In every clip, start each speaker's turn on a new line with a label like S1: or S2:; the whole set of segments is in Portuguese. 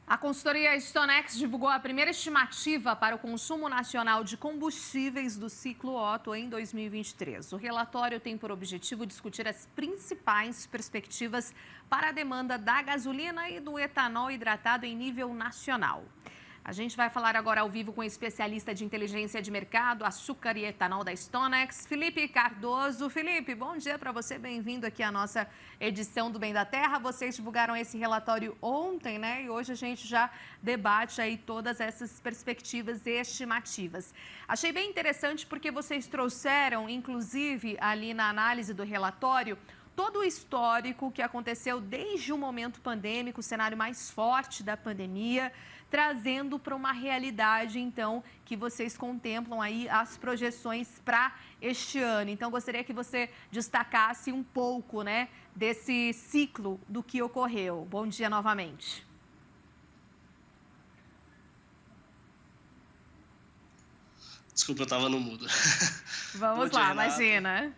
S1: A consultoria StoneX divulgou a primeira estimativa para o consumo nacional de combustíveis do ciclo Otto em 2023. O relatório tem por objetivo discutir as principais perspectivas para a demanda da gasolina e do etanol hidratado em nível nacional. A gente vai falar agora ao vivo com o especialista de inteligência de mercado, açúcar e etanol da StoneX, Felipe Cardoso. Felipe, bom dia para você, bem-vindo aqui à nossa edição do Bem da Terra. Vocês divulgaram esse relatório ontem, né? E hoje a gente já debate aí todas essas perspectivas e estimativas. Achei bem interessante porque vocês trouxeram, inclusive, ali na análise do relatório, todo o histórico que aconteceu desde o momento pandêmico, o cenário mais forte da pandemia, trazendo para uma realidade, então, que vocês contemplam aí as projeções para este ano. Então, gostaria que você destacasse um pouco, né, desse ciclo do que ocorreu. Bom dia novamente.
S2: Desculpa, eu estava no mudo.
S1: Vamos lá, imagina.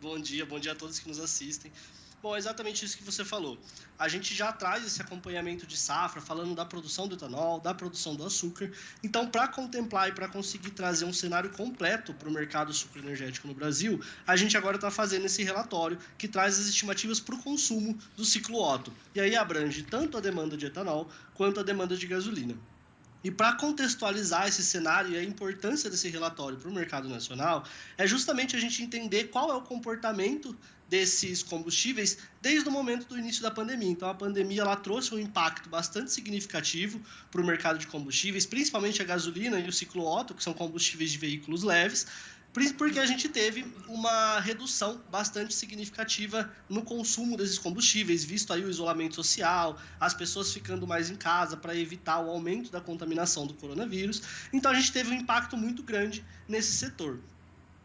S2: Bom dia a todos que nos assistem. Bom, é exatamente isso que você falou. A gente já traz esse acompanhamento de safra, falando da produção do etanol, da produção do açúcar. Então, para contemplar e para conseguir trazer um cenário completo para o mercado sucroenergético no Brasil, a gente agora está fazendo esse relatório que traz as estimativas para o consumo do ciclo Otto. E aí abrange tanto a demanda de etanol quanto a demanda de gasolina. E para contextualizar esse cenário e a importância desse relatório para o mercado nacional, é justamente a gente entender qual é o comportamento desses combustíveis desde o momento do início da pandemia. Então, a pandemia ela trouxe um impacto bastante significativo para o mercado de combustíveis, principalmente a gasolina e o ciclo Otto, que são combustíveis de veículos leves, porque a gente teve uma redução bastante significativa no consumo desses combustíveis, visto aí o isolamento social, as pessoas ficando mais em casa para evitar o aumento da contaminação do coronavírus. Então a gente teve um impacto muito grande nesse setor.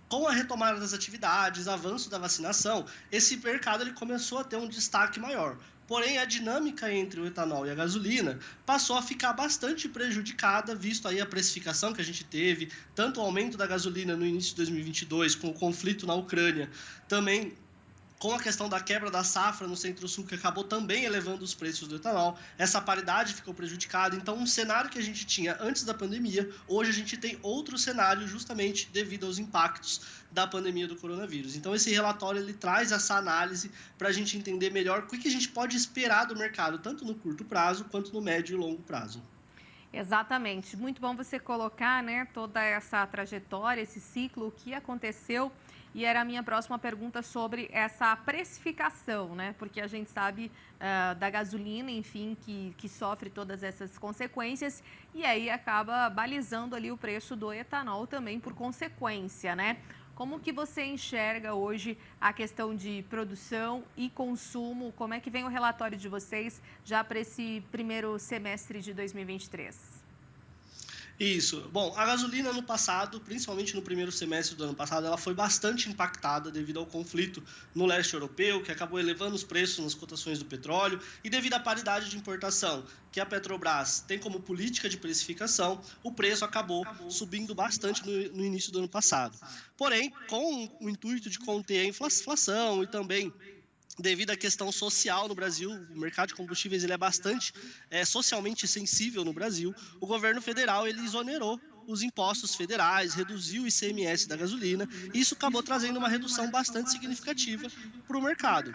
S2: Com a retomada das atividades, avanço da vacinação, esse mercado ele começou a ter um destaque maior. Porém, a dinâmica entre o etanol e a gasolina passou a ficar bastante prejudicada, visto aí a precificação que a gente teve, tanto o aumento da gasolina no início de 2022, com o conflito na Ucrânia, também com a questão da quebra da safra no Centro-Sul, que acabou também elevando os preços do etanol, essa paridade ficou prejudicada. Então, um cenário que a gente tinha antes da pandemia, hoje a gente tem outro cenário justamente devido aos impactos da pandemia do coronavírus. Então, esse relatório ele traz essa análise para a gente entender melhor o que a gente pode esperar do mercado, tanto no curto prazo quanto no médio e longo prazo.
S1: Exatamente. Muito bom você colocar, né, toda essa trajetória, esse ciclo, o que aconteceu. E era a minha próxima pergunta sobre essa precificação, né? Porque a gente sabe da gasolina, enfim, que sofre todas essas consequências e aí acaba balizando ali o preço do etanol também por consequência, né? Como que você enxerga hoje a questão de produção e consumo? Como é que vem o relatório de vocês já para esse primeiro semestre de 2023?
S2: Isso. Bom, a gasolina no passado, principalmente no primeiro semestre do ano passado, ela foi bastante impactada devido ao conflito no leste europeu, que acabou elevando os preços nas cotações do petróleo, e devido à paridade de importação que a Petrobras tem como política de precificação, o preço acabou subindo bastante no início do ano passado. Porém, com o intuito de conter a inflação e também devido à questão social no Brasil, o mercado de combustíveis ele é bastante socialmente sensível no Brasil, o governo federal ele exonerou os impostos federais, reduziu o ICMS da gasolina, e isso acabou trazendo uma redução bastante significativa para o mercado.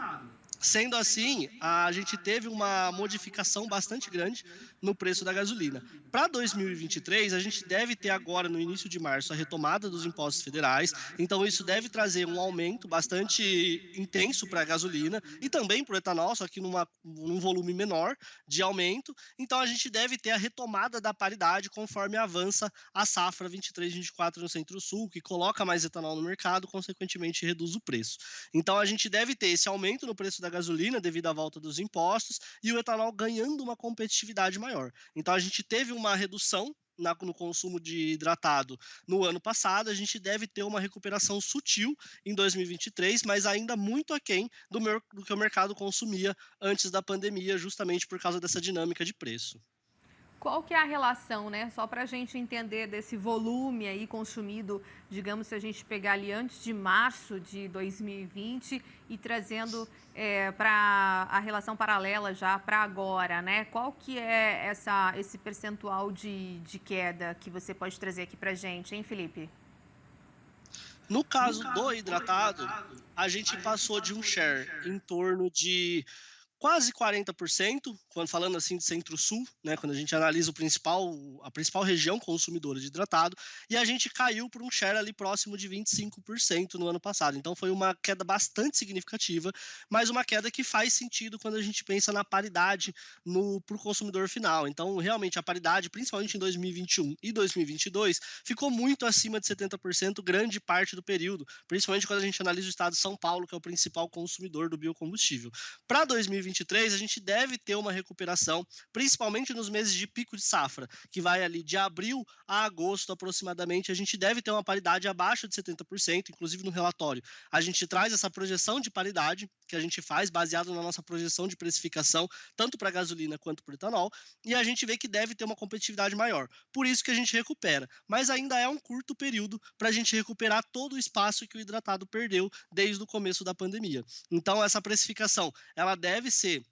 S2: Sendo assim, a gente teve uma modificação bastante grande no preço da gasolina. Para 2023, a gente deve ter agora, no início de março, a retomada dos impostos federais. Então, isso deve trazer um aumento bastante intenso para a gasolina e também para o etanol, só que num volume menor de aumento. Então, a gente deve ter a retomada da paridade conforme avança a safra 23-24 no Centro-Sul, que coloca mais etanol no mercado, consequentemente reduz o preço. Então, a gente deve ter esse aumento no preço da gasolina devido à volta dos impostos e o etanol ganhando uma competitividade maior. Então a gente teve uma redução no consumo de hidratado no ano passado, a gente deve ter uma recuperação sutil em 2023, mas ainda muito aquém do que o mercado consumia antes da pandemia, justamente por causa dessa dinâmica de preço.
S1: Qual que é a relação, né? Só para a gente entender desse volume aí consumido, digamos, se a gente pegar ali antes de março de 2020 e trazendo para a relação paralela já para agora, né? Qual que é esse percentual de queda que você pode trazer aqui para a gente, hein, Felipe?
S2: No caso do hidratado, a gente passou de um share em torno de quase 40%, quando falando assim de Centro-Sul, né, quando a gente analisa a principal região consumidora de hidratado, e a gente caiu para um share ali próximo de 25% no ano passado. Então foi uma queda bastante significativa, mas uma queda que faz sentido quando a gente pensa na paridade para o consumidor final. Então, realmente, a paridade, principalmente em 2021 e 2022, ficou muito acima de 70% grande parte do período, principalmente quando a gente analisa o estado de São Paulo, que é o principal consumidor do biocombustível. Para 2023, a gente deve ter uma recuperação, principalmente nos meses de pico de safra, que vai ali de abril a agosto aproximadamente. A gente deve ter uma paridade abaixo de 70%, inclusive no relatório. A gente traz essa projeção de paridade que a gente faz baseado na nossa projeção de precificação, tanto para gasolina quanto para etanol, e a gente vê que deve ter uma competitividade maior. Por isso que a gente recupera. Mas ainda é um curto período para a gente recuperar todo o espaço que o hidratado perdeu desde o começo da pandemia. Então, essa precificação ela deve ser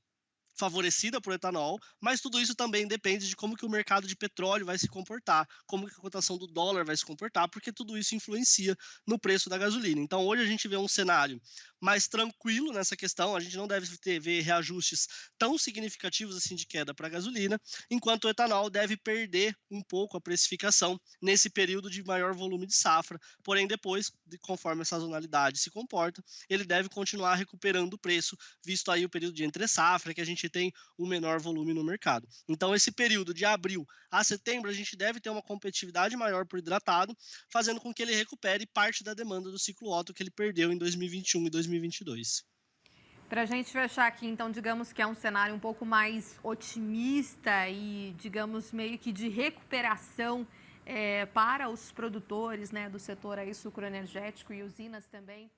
S2: favorecida por etanol, mas tudo isso também depende de como que o mercado de petróleo vai se comportar, como que a cotação do dólar vai se comportar, porque tudo isso influencia no preço da gasolina. Então, hoje a gente vê um cenário mais tranquilo nessa questão, a gente não deve ver reajustes tão significativos assim de queda para a gasolina, enquanto o etanol deve perder um pouco a precificação nesse período de maior volume de safra, porém depois, conforme a sazonalidade se comporta, ele deve continuar recuperando o preço, visto aí o período de entre safra, que a gente tem um menor volume no mercado. Então, esse período de abril a setembro, a gente deve ter uma competitividade maior por hidratado, fazendo com que ele recupere parte da demanda do ciclo Otto que ele perdeu em 2021 e 2022.
S1: Para a gente fechar aqui, então, digamos que é um cenário um pouco mais otimista e, digamos, meio que de recuperação para os produtores, né, do setor aí sucroenergético e usinas também.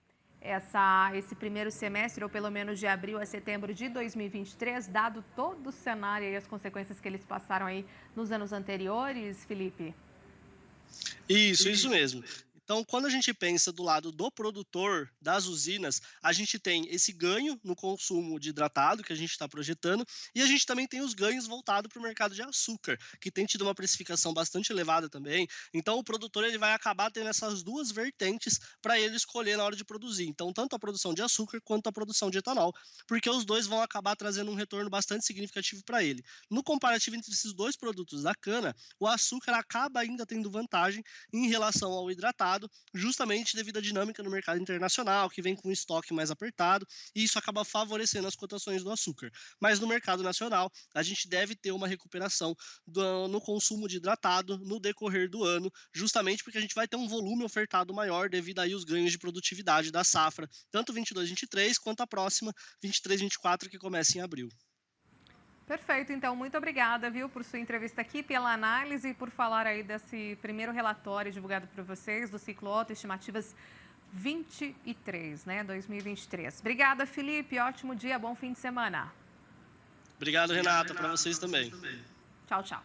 S1: Esse primeiro semestre, ou pelo menos de abril a setembro de 2023, dado todo o cenário e as consequências que eles passaram aí nos anos anteriores, Felipe?
S2: Isso mesmo. Então, quando a gente pensa do lado do produtor, das usinas, a gente tem esse ganho no consumo de hidratado que a gente está projetando, e a gente também tem os ganhos voltados para o mercado de açúcar, que tem tido uma precificação bastante elevada também. Então, o produtor ele vai acabar tendo essas duas vertentes para ele escolher na hora de produzir. Então, tanto a produção de açúcar quanto a produção de etanol, porque os dois vão acabar trazendo um retorno bastante significativo para ele. No comparativo entre esses dois produtos da cana, o açúcar acaba ainda tendo vantagem em relação ao hidratado, justamente devido à dinâmica no mercado internacional, que vem com um estoque mais apertado, e isso acaba favorecendo as cotações do açúcar. Mas no mercado nacional, a gente deve ter uma recuperação no consumo de hidratado no decorrer do ano, justamente porque a gente vai ter um volume ofertado maior devido aí aos ganhos de produtividade da safra, tanto 22-23 quanto a próxima 23-24 que começa em abril.
S1: Perfeito, então, muito obrigada, viu, por sua entrevista aqui, pela análise e por falar aí desse primeiro relatório divulgado por vocês do ciclo Otto, estimativas 23, né, 2023. Obrigada, Felipe, ótimo dia, bom fim de semana.
S2: Obrigado, Renata, para vocês também.
S1: Tchau, tchau.